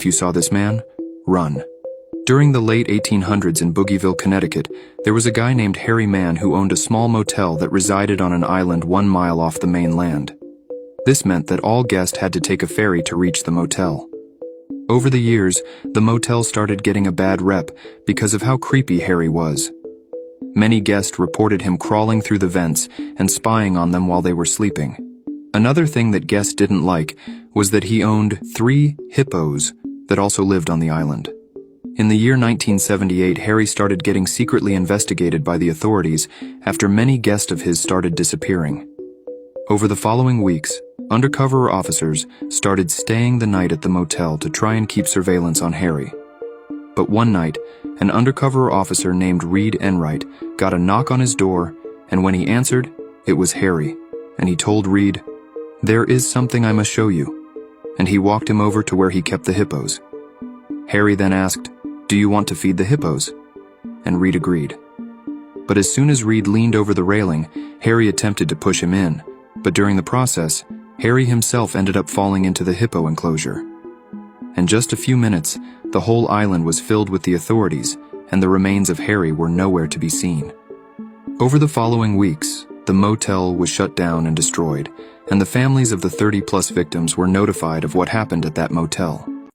if you saw this man, run. During the late 1800s in Boogieville, Connecticut, there was a guy named Harry Mann who owned a small motel that resided on an island 1 mile off the mainland. This meant that all guests had to take a ferry to reach the motel. Over the years, the motel started getting a bad rep because of how creepy Harry was. Many guests reported him crawling through the vents and spying on them while they were sleeping. Another thing that guests didn't like was that he owned 3 hippos that also lived on the island. In the year 1978, Harry started getting secretly investigated by the authorities after many guests of his started disappearing. Over the following weeks, undercover officers started staying the night at the motel to try and keep surveillance on Harry. But one night, an undercover officer named Reed Enright got a knock on his door, and when he answered, it was Harry, and he told Reed, "There is something I must show you," and he walked him over to where he kept the hippos. Harry then asked, "Do you want to feed the hippos?" And Reed agreed. But as soon as Reed leaned over the railing, Harry attempted to push him in, but during the process, Harry himself ended up falling into the hippo enclosure. In just a few minutes, the whole island was filled with the authorities, and the remains of Harry were nowhere to be seen. Over the following weeks, the motel was shut down and destroyed, and the families of the 30-plus victims were notified of what happened at that motel.